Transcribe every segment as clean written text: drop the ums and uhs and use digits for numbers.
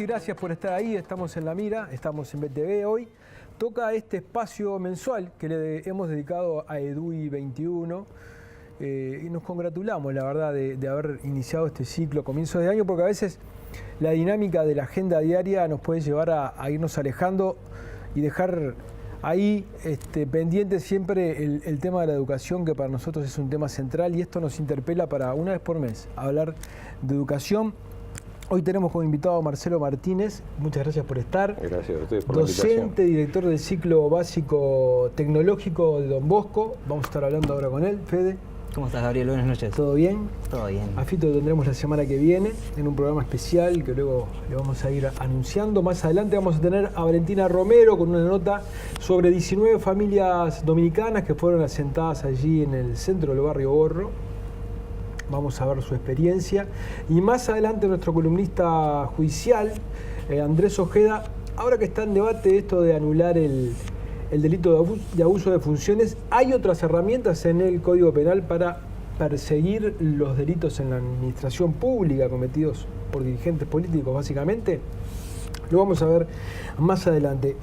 y gracias por estar ahí. Estamos en La Mira, estamos en BTV hoy. Toca este espacio mensual que le hemos dedicado a EDUI 21 y nos congratulamos, la verdad, de haber iniciado este ciclo a comienzos de año, porque a veces la dinámica de la agenda diaria nos puede llevar a irnos alejando y dejar ahí pendiente siempre el tema de la educación, que para nosotros es un tema central, y esto nos interpela para una vez por mes hablar de educación. Hoy tenemos como invitado a Marcelo Martínez. Muchas gracias por estar. Gracias a ustedes por la invitación. Docente, director del ciclo básico tecnológico de Don Bosco. Vamos a estar hablando ahora con él. Fede. ¿Cómo estás, Gabriel? Buenas noches. ¿Todo bien? Todo bien. A Fito lo tendremos la semana que viene en un programa especial que luego le vamos a ir anunciando. Más adelante vamos a tener a Valentina Romero con una nota sobre 19 familias dominicanas que fueron asentadas allí en el centro del barrio Borro. Vamos a ver su experiencia. Y más adelante nuestro columnista judicial, Andrés Ojeda, ahora que está en debate esto de anular el delito de abuso de funciones, hay otras herramientas en el Código Penal para perseguir los delitos en la administración pública cometidos por dirigentes políticos, básicamente. Lo vamos a ver más adelante.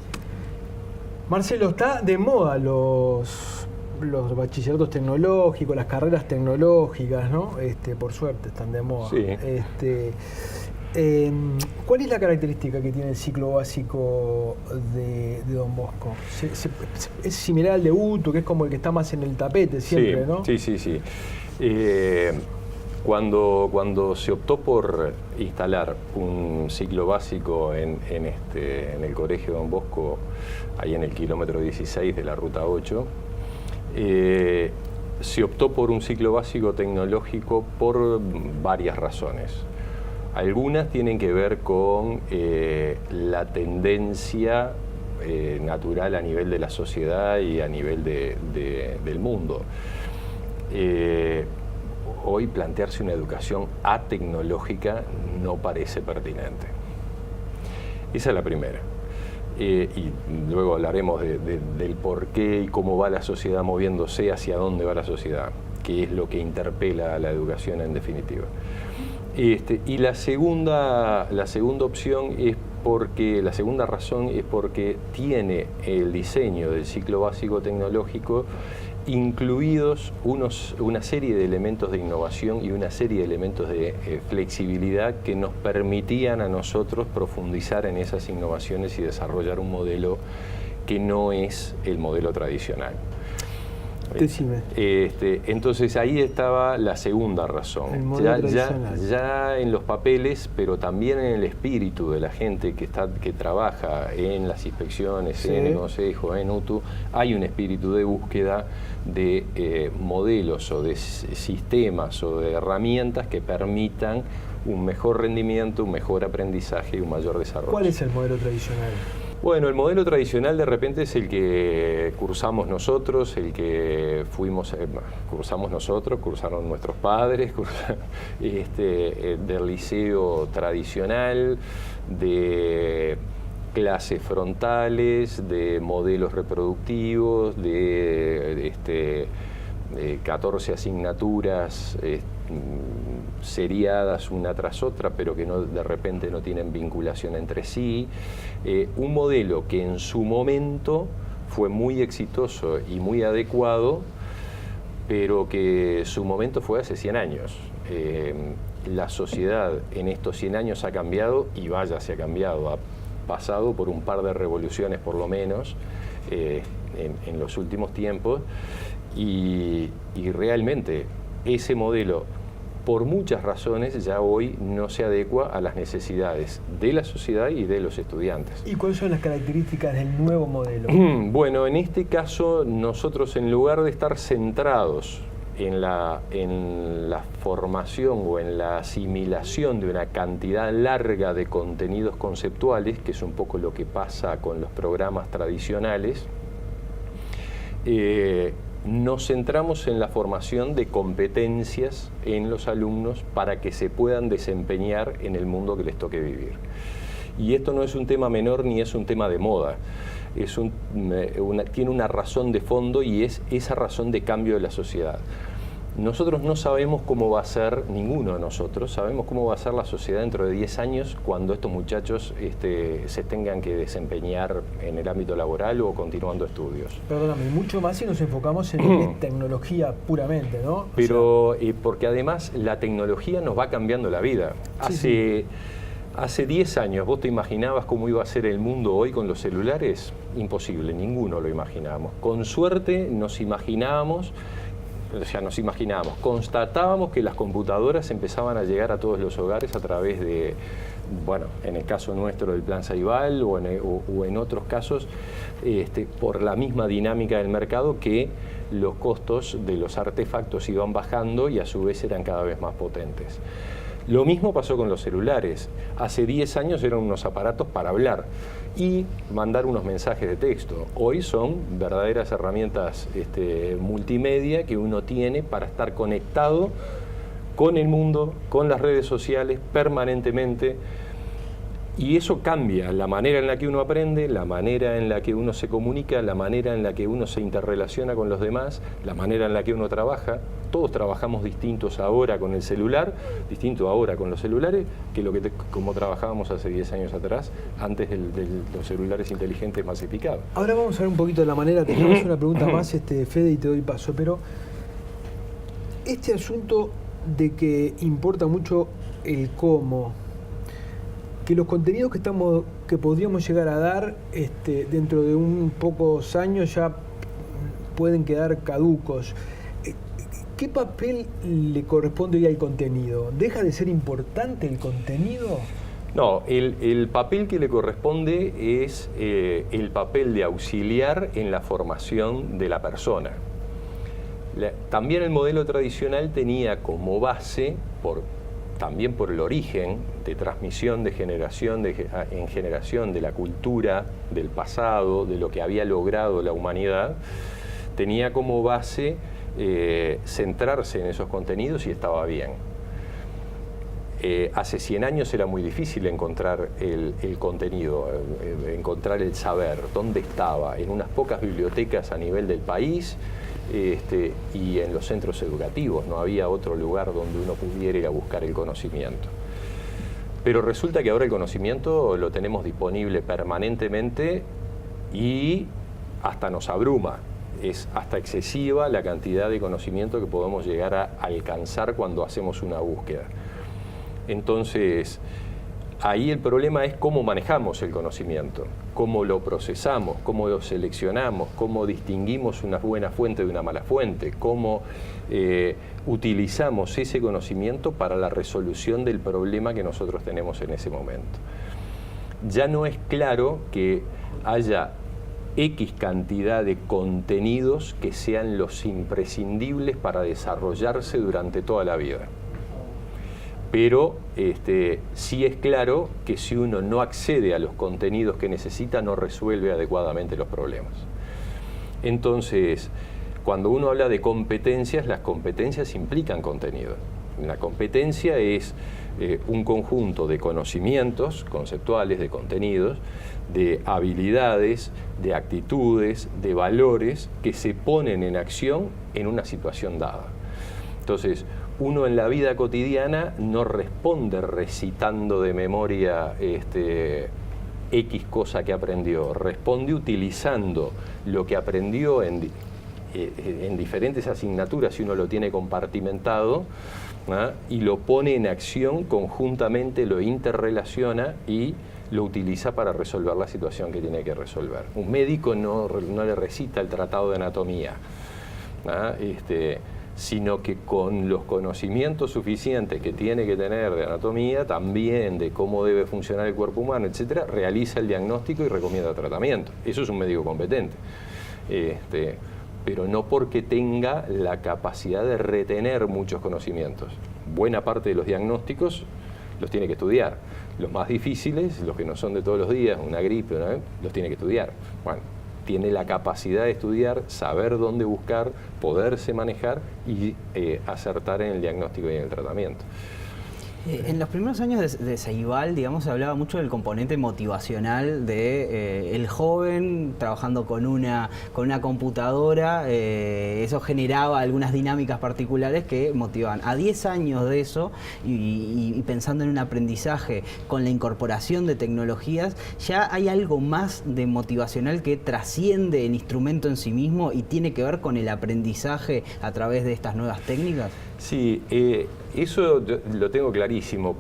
Marcelo, está de moda los bachilleratos tecnológicos, las carreras tecnológicas, ¿no? Por suerte están de moda. Sí. ¿Cuál es la característica que tiene el ciclo básico de Don Bosco? ¿Es similar al de UTU, que es como el que está más en el tapete siempre, sí, no? Sí. Cuando se optó por instalar un ciclo básico en el colegio Don Bosco, ahí en el kilómetro 16 de la ruta 8, se optó por un ciclo básico tecnológico por varias razones. Algunas tienen que ver con la tendencia natural a nivel de la sociedad y a nivel del mundo. Hoy plantearse una educación atecnológica no parece pertinente. Esa es la primera. Y luego hablaremos del por qué y cómo va la sociedad moviéndose, hacia dónde va la sociedad, que es lo que interpela a la educación en definitiva. Y la segunda opción es porque, la segunda razón es porque tiene el diseño del ciclo básico tecnológico incluidos una serie de elementos de innovación y una serie de elementos de flexibilidad que nos permitían a nosotros profundizar en esas innovaciones y desarrollar un modelo que no es el modelo tradicional. Decime. Entonces ahí estaba la segunda razón, ya en los papeles, pero también en el espíritu de la gente que trabaja en las inspecciones, sí, en el consejo, en UTU, hay un espíritu de búsqueda de modelos o de sistemas o de herramientas que permitan un mejor rendimiento, un mejor aprendizaje y un mayor desarrollo. ¿Cuál es el modelo tradicional? Bueno, el modelo tradicional de repente es el que cursamos nosotros, el que cursamos nosotros, cursaron nuestros padres, del liceo tradicional, de clases frontales, de modelos reproductivos, de 14 asignaturas seriadas una tras otra, pero que de repente no tienen vinculación entre sí. Un modelo que en su momento fue muy exitoso y muy adecuado, pero que su momento fue hace 100 años. La sociedad en estos 100 años ha cambiado, y vaya, se ha cambiado, ha pasado por un par de revoluciones por lo menos en los últimos tiempos, y realmente ese modelo, por muchas razones, ya hoy no se adecua a las necesidades de la sociedad y de los estudiantes. ¿Y cuáles son las características del nuevo modelo? Bueno, en este caso nosotros, en lugar de estar centrados en la formación o en la asimilación de una cantidad larga de contenidos conceptuales, que es un poco lo que pasa con los programas tradicionales, nos centramos en la formación de competencias en los alumnos para que se puedan desempeñar en el mundo que les toque vivir. Y esto no es un tema menor ni es un tema de moda. Tiene una razón de fondo, y es esa razón de cambio de la sociedad. Nosotros no sabemos cómo va a ser, ninguno de nosotros, sabemos cómo va a ser la sociedad dentro de 10 años cuando estos muchachos se tengan que desempeñar en el ámbito laboral o continuando estudios. Perdóname, mucho más si nos enfocamos en tecnología puramente, ¿no? Pero porque además la tecnología nos va cambiando la vida. Hace 10 años, ¿vos te imaginabas cómo iba a ser el mundo hoy con los celulares? Imposible, ninguno lo imaginábamos. Con suerte nos imaginábamos, constatábamos que las computadoras empezaban a llegar a todos los hogares a través de, bueno, en el caso nuestro del Plan Ceibal o en otros casos, por la misma dinámica del mercado, que los costos de los artefactos iban bajando y a su vez eran cada vez más potentes. Lo mismo pasó con los celulares. Hace 10 años eran unos aparatos para hablar y mandar unos mensajes de texto. Hoy son verdaderas herramientas multimedia que uno tiene para estar conectado con el mundo, con las redes sociales permanentemente. Y eso cambia la manera en la que uno aprende, la manera en la que uno se comunica, la manera en la que uno se interrelaciona con los demás, la manera en la que uno trabaja. Todos trabajamos distintos ahora con el celular, distinto ahora con los celulares, que como trabajábamos hace 10 años atrás, antes de los celulares inteligentes masificados. Ahora vamos a ver un poquito de la manera, tenemos una pregunta más, Fede, y te doy paso, pero este asunto de que importa mucho el cómo, que los contenidos que podríamos llegar a dar dentro de un pocos años ya pueden quedar caducos. ¿Qué papel le corresponde hoy al contenido? ¿Deja de ser importante el contenido? No, el papel que le corresponde es el papel de auxiliar en la formación de la persona. También el modelo tradicional tenía como base, también por el origen de transmisión de generación en generación de la cultura, del pasado, de lo que había logrado la humanidad, tenía como base centrarse en esos contenidos y estaba bien. Hace 100 años era muy difícil encontrar el contenido, encontrar el saber, dónde estaba, en unas pocas bibliotecas a nivel del país, y en los centros educativos. No había otro lugar donde uno pudiera ir a buscar el conocimiento. Pero resulta que ahora el conocimiento lo tenemos disponible permanentemente y hasta nos abruma. Es hasta excesiva la cantidad de conocimiento que podemos llegar a alcanzar cuando hacemos una búsqueda. Entonces, ahí el problema es cómo manejamos el conocimiento, cómo lo procesamos, cómo lo seleccionamos, cómo distinguimos una buena fuente de una mala fuente, cómo utilizamos ese conocimiento para la resolución del problema que nosotros tenemos en ese momento. Ya no es claro que haya X cantidad de contenidos que sean los imprescindibles para desarrollarse durante toda la vida. Pero sí es claro que si uno no accede a los contenidos que necesita, no resuelve adecuadamente los problemas. Entonces, cuando uno habla de competencias, las competencias implican contenido. La competencia es un conjunto de conocimientos conceptuales, de contenidos, de habilidades, de actitudes, de valores que se ponen en acción en una situación dada. Entonces, uno en la vida cotidiana no responde recitando de memoria X cosa que aprendió, responde utilizando lo que aprendió en diferentes asignaturas, si uno lo tiene compartimentado, ¿no? Y lo pone en acción conjuntamente, lo interrelaciona y lo utiliza para resolver la situación que tiene que resolver. Un médico no le recita el tratado de anatomía, ¿no? Sino que con los conocimientos suficientes que tiene que tener de anatomía, también de cómo debe funcionar el cuerpo humano, etcétera, realiza el diagnóstico y recomienda tratamiento. Eso es un médico competente. Pero no porque tenga la capacidad de retener muchos conocimientos. Buena parte de los diagnósticos los tiene que estudiar. Los más difíciles, los que no son de todos los días, una gripe, ¿no? Los tiene que estudiar. Bueno, tiene la capacidad de estudiar, saber dónde buscar, poderse manejar y acertar en el diagnóstico y en el tratamiento. En los primeros años de Ceibal, digamos, se hablaba mucho del componente motivacional de el joven trabajando con una computadora. Eso generaba algunas dinámicas particulares que motivaban. A 10 años de eso, y pensando en un aprendizaje con la incorporación de tecnologías, ya hay algo más de motivacional que trasciende el instrumento en sí mismo y tiene que ver con el aprendizaje a través de estas nuevas técnicas. Sí, eso lo tengo clarísimo.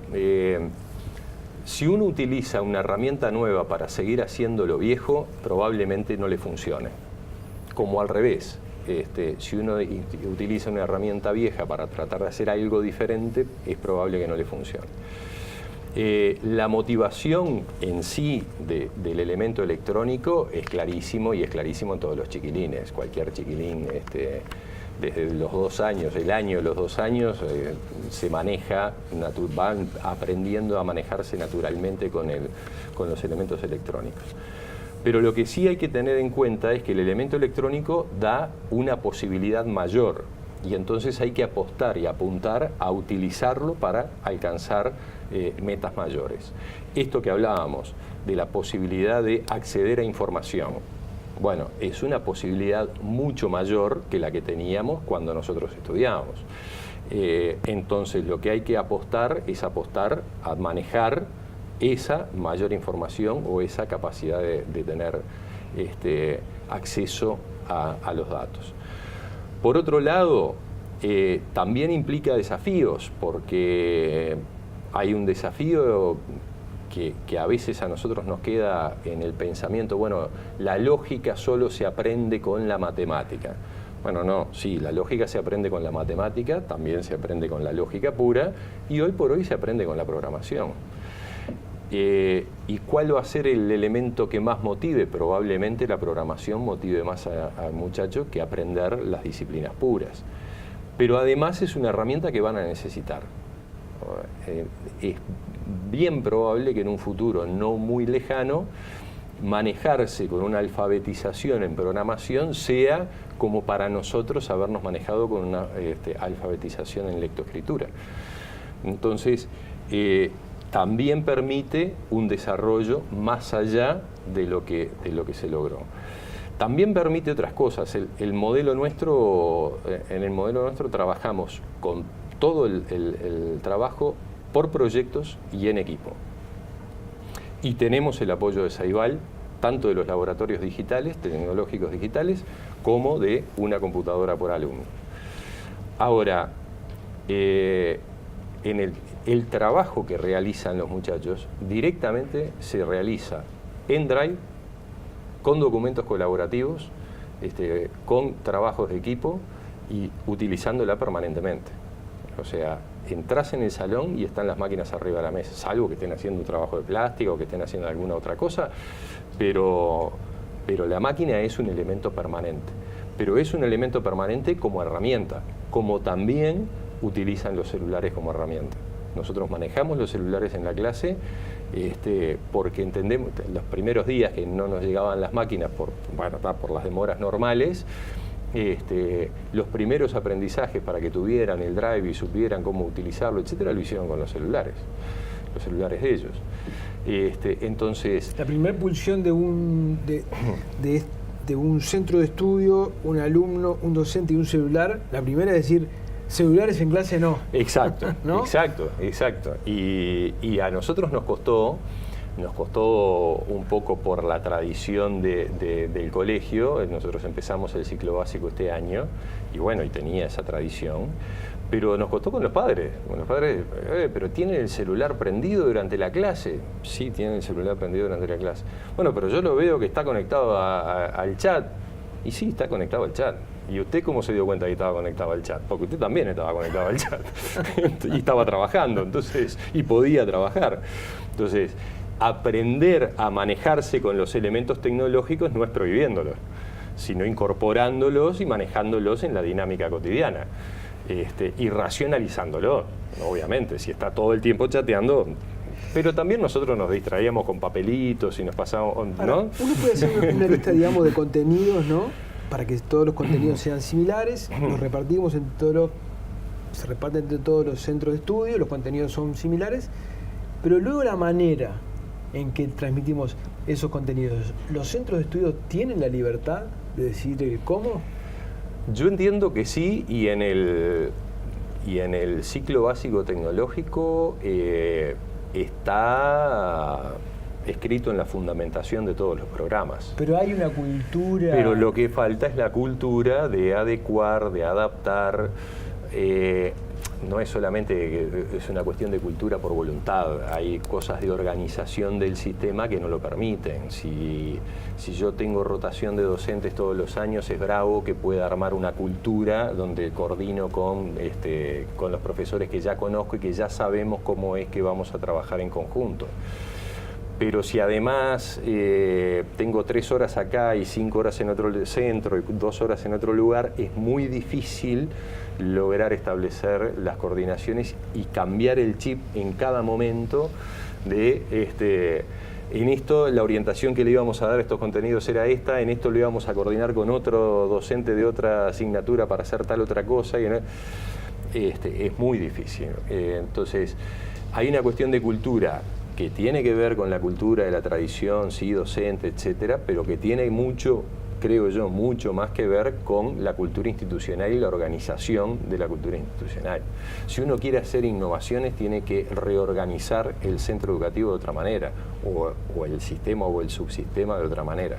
Si uno utiliza una herramienta nueva para seguir haciendo lo viejo, probablemente no le funcione. Como al revés, si uno utiliza una herramienta vieja para tratar de hacer algo diferente, es probable que no le funcione. La motivación en sí del elemento electrónico es clarísimo, y es clarísimo en todos los chiquilines. Cualquier chiquilín desde los 2 años, el año de los 2 años, se maneja, van aprendiendo a manejarse naturalmente con los elementos electrónicos. Pero lo que sí hay que tener en cuenta es que el elemento electrónico da una posibilidad mayor, y entonces hay que apostar y apuntar a utilizarlo para alcanzar metas mayores. Esto que hablábamos de la posibilidad de acceder a información, bueno, es una posibilidad mucho mayor que la que teníamos cuando nosotros estudiábamos. Entonces lo que hay que apostar es apostar a manejar esa mayor información o esa capacidad de tener acceso a los datos. Por otro lado, también implica desafíos, porque hay un desafío que a veces a nosotros nos queda en el pensamiento, bueno, la lógica solo se aprende con la matemática. Bueno, no, sí, la lógica se aprende con la matemática, también se aprende con la lógica pura, y hoy por hoy se aprende con la programación. ¿Y cuál va a ser el elemento que más motive? Probablemente la programación motive más al muchacho que aprender las disciplinas puras. Pero además es una herramienta que van a necesitar. Es bien probable que en un futuro no muy lejano manejarse con una alfabetización en programación sea como para nosotros habernos manejado con una alfabetización en lectoescritura. Entonces, también permite un desarrollo más allá de lo que se logró. También permite otras cosas. En el modelo nuestro trabajamos con todo el trabajo por proyectos y en equipo. Y tenemos el apoyo de Ceibal, tanto de los laboratorios digitales, tecnológicos digitales, como de una computadora por alumno. Ahora, el trabajo que realizan los muchachos directamente se realiza en Drive, con documentos colaborativos, con trabajos de equipo y utilizándola permanentemente. O sea, entras en el salón y están las máquinas arriba de la mesa, salvo que estén haciendo un trabajo de plástico o que estén haciendo alguna otra cosa, pero la máquina es un elemento permanente. Pero es un elemento permanente como herramienta, como también utilizan los celulares como herramienta. Nosotros manejamos los celulares en la clase porque entendemos los primeros días que no nos llegaban las máquinas por las demoras normales. Los primeros aprendizajes para que tuvieran el Drive y supieran cómo utilizarlo, etcétera, lo hicieron con los celulares de ellos. Entonces, la primera pulsión de un centro de estudio, un alumno, un docente y un celular, la primera es decir, celulares en clase no. Exacto, ¿no? Exacto. Y a nosotros nos costó un poco por la tradición del colegio. Nosotros empezamos el ciclo básico este año y tenía esa tradición, pero nos costó con los padres. Pero ¿tienen el celular prendido durante la clase? Sí, tienen el celular prendido durante la clase. Bueno, pero yo lo veo que está conectado al chat. Y sí, está conectado al chat. ¿Y usted cómo se dio cuenta que estaba conectado al chat? Porque usted también estaba conectado al chat y estaba trabajando, y podía trabajar. Entonces, aprender a manejarse con los elementos tecnológicos no es prohibiéndolos, sino incorporándolos y manejándolos en la dinámica cotidiana, y racionalizándolo, obviamente. Si está todo el tiempo chateando, pero también nosotros nos distraíamos con papelitos y nos pasábamos, ¿no? Ahora, uno puede hacer una lista, digamos, de contenidos, ¿no? Para que todos los contenidos sean similares, los repartimos entre todos los se reparten entre todos los centros de estudio, los contenidos son similares, pero luego la manera en que transmitimos esos contenidos, ¿los centros de estudio tienen la libertad de decidir cómo? Yo entiendo que sí, y en el ciclo básico tecnológico está escrito en la fundamentación de todos los programas. Pero hay una cultura... Pero lo que falta es la cultura de adecuar, de adaptar. No es solamente que es una cuestión de cultura por voluntad, hay cosas de organización del sistema que no lo permiten. Si yo tengo rotación de docentes todos los años, es bravo que pueda armar una cultura donde coordino con los profesores que ya conozco y que ya sabemos cómo es que vamos a trabajar en conjunto. Pero si además tengo 3 horas acá y 5 horas en otro centro y 2 horas en otro lugar, es muy difícil lograr establecer las coordinaciones y cambiar el chip en cada momento de en esto la orientación que le íbamos a dar a estos contenidos era esta, en esto lo íbamos a coordinar con otro docente de otra asignatura para hacer tal otra cosa. Es muy difícil. Entonces, hay una cuestión de cultura que tiene que ver con la cultura de la tradición, sí, docente, etcétera, pero que tiene mucho, creo yo, mucho más que ver con la cultura institucional y la organización de la cultura institucional. Si uno quiere hacer innovaciones, tiene que reorganizar el centro educativo de otra manera, o el sistema o el subsistema de otra manera.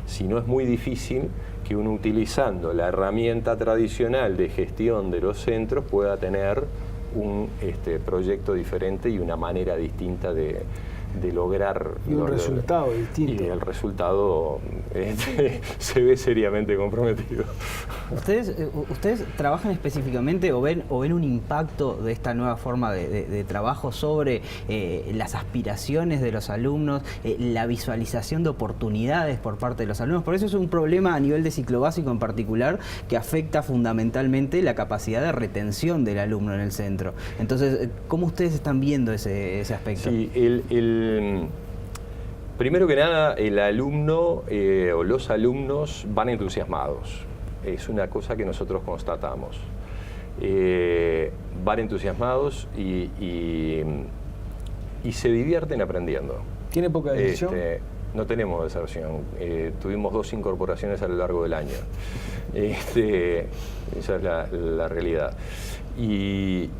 Si no, es muy difícil que uno, utilizando la herramienta tradicional de gestión de los centros, pueda tener un proyecto diferente y una manera distinta de lograr... Y un resultado distinto. Y el resultado se ve seriamente comprometido. ¿Ustedes trabajan específicamente o ven un impacto de esta nueva forma de trabajo sobre las aspiraciones de los alumnos, la visualización de oportunidades por parte de los alumnos? Por eso es un problema a nivel de ciclo básico en particular que afecta fundamentalmente la capacidad de retención del alumno en el centro. Entonces, ¿cómo ustedes están viendo ese aspecto? Sí, primero que nada, el alumno o los alumnos van entusiasmados. Es una cosa que nosotros constatamos. Van entusiasmados y se divierten aprendiendo. ¿Tiene poca deserción? No tenemos deserción. Tuvimos 2 incorporaciones a lo largo del año. Esa es la realidad. Y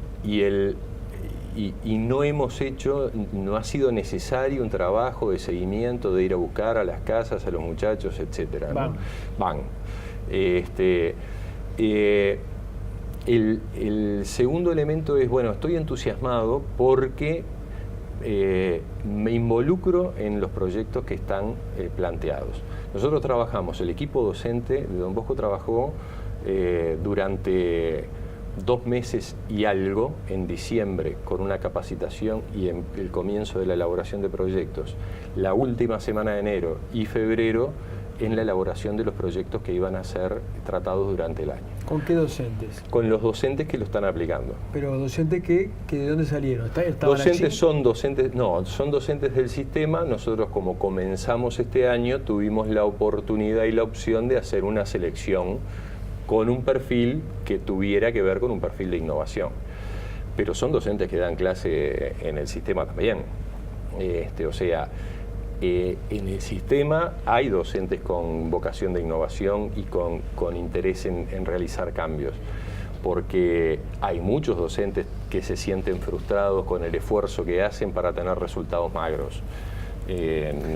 no hemos hecho, no ha sido necesario un trabajo de seguimiento, de ir a buscar a las casas, a los muchachos, etcétera, ¿no? Van. El segundo elemento es, bueno, estoy entusiasmado porque me involucro en los proyectos que están planteados. Nosotros trabajamos, el equipo docente de Don Bosco trabajó durante 2 meses y algo en diciembre con una capacitación y en el comienzo de la elaboración de proyectos, la última semana de enero y febrero en la elaboración de los proyectos que iban a ser tratados durante el año. ¿Con qué docentes? Con los docentes que lo están aplicando. ¿Pero docentes que ¿de dónde salieron? Docentes son docentes del sistema. Nosotros, como comenzamos este año, tuvimos la oportunidad y la opción de hacer una selección con un perfil que tuviera que ver con un perfil de innovación. Pero son docentes que dan clase en el sistema también. En el sistema hay docentes con vocación de innovación y con interés en realizar cambios, porque hay muchos docentes que se sienten frustrados con el esfuerzo que hacen para tener resultados magros.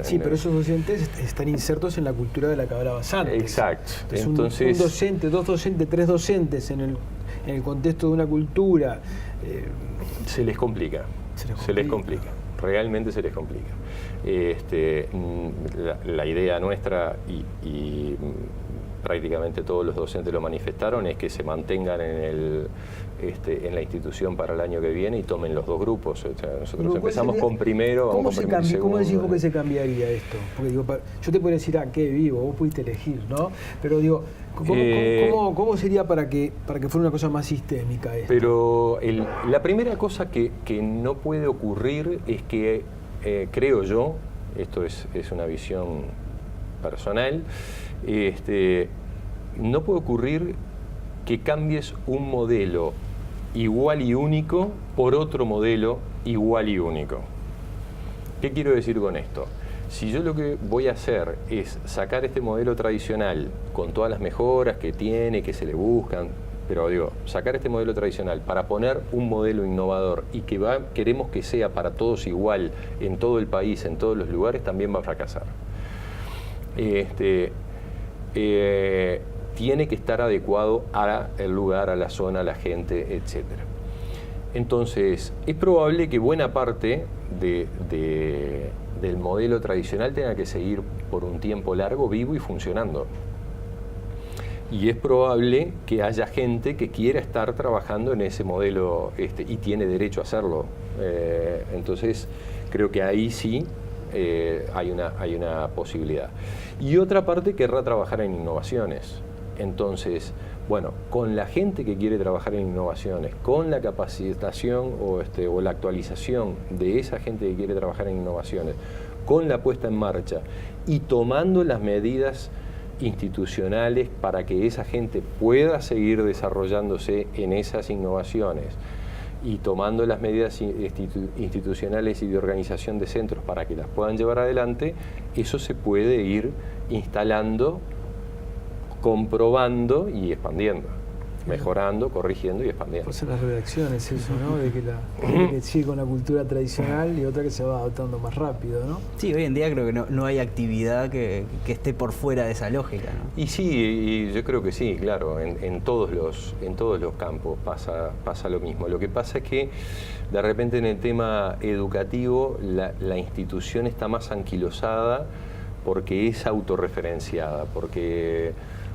Sí, pero esos docentes están insertos en la cultura de la que hablabas antes. Exacto. Entonces, un docente, 2 docentes, 3 docentes en el contexto de una cultura... se les complica. Realmente se les complica. La idea nuestra, y prácticamente todos los docentes lo manifestaron, es que se mantengan en la institución para el año que viene y tomen los 2 grupos. Nosotros empezamos con primero, vamos con primer y segundo. ¿Cómo decís vos que se cambiaría esto? Porque digo, yo te podría decir, qué vivo, vos pudiste elegir, ¿no? Pero digo, ¿cómo sería para que fuera una cosa más sistémica esto? Pero la primera cosa que no puede ocurrir es que, creo yo, esto es una visión personal, no puede ocurrir que cambies un modelo igual y único por otro modelo igual y único. ¿Qué quiero decir con esto? Si yo lo que voy a hacer es sacar este modelo tradicional con todas las mejoras que tiene, que se le buscan, pero digo, sacar este modelo tradicional para poner un modelo innovador y que queremos que sea para todos igual en todo el país, en todos los lugares, también va a fracasar. Tiene que estar adecuado al lugar, a la zona, a la gente, etc. Entonces, es probable que buena parte del modelo tradicional tenga que seguir por un tiempo largo vivo y funcionando. Y es probable que haya gente que quiera estar trabajando en ese modelo y tiene derecho a hacerlo. Entonces, creo que ahí sí hay una posibilidad. Y otra parte querrá trabajar en innovaciones. Entonces, bueno, con la gente que quiere trabajar en innovaciones, con la capacitación o la actualización de esa gente que quiere trabajar en innovaciones, con la puesta en marcha y tomando las medidas institucionales para que esa gente pueda seguir desarrollándose en esas innovaciones y tomando las medidas institucionales y de organización de centros para que las puedan llevar adelante, eso se puede ir instalando, comprobando y expandiendo, mejorando, corrigiendo y expandiendo. Pues en las redacciones eso, ¿no? De que gente que sigue con la cultura tradicional y otra que se va adaptando más rápido, ¿no? Sí, hoy en día creo que no hay actividad que esté por fuera de esa lógica, ¿no? Y sí, y yo creo que sí, claro, en todos los campos pasa lo mismo. Lo que pasa es que de repente en el tema educativo la institución está más anquilosada porque es autorreferenciada, porque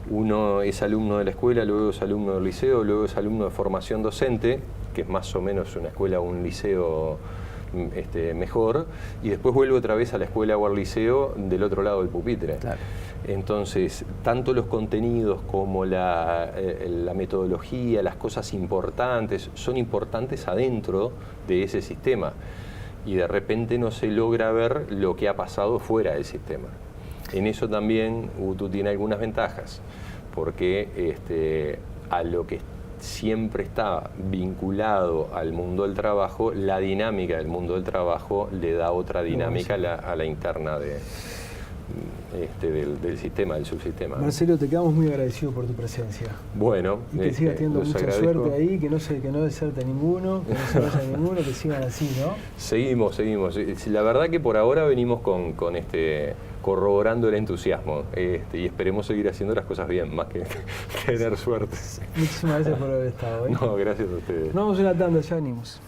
uno es alumno de la escuela, luego es alumno del liceo, luego es alumno de formación docente, que es más o menos una escuela o un liceo mejor, y después vuelve otra vez a la escuela o al liceo del otro lado del pupitre. Claro. Entonces, tanto los contenidos como la metodología, las cosas importantes, son importantes adentro de ese sistema. Y de repente no se logra ver lo que ha pasado fuera del sistema. En eso también UTU tiene algunas ventajas, porque a lo que siempre está vinculado al mundo del trabajo, la dinámica del mundo del trabajo le da otra dinámica a la interna del sistema, del subsistema. Marcelo, te quedamos muy agradecidos por tu presencia. Bueno, y que sigas teniendo mucha suerte ahí, que no deserte ninguno, que no se vaya ninguno, que sigan así, ¿no? Seguimos. La verdad que por ahora venimos con corroborando el entusiasmo y esperemos seguir haciendo las cosas bien, más que tener suerte. Muchísimas gracias por haber estado. No, gracias a ustedes. Nos vamos a una tanda, ya venimos.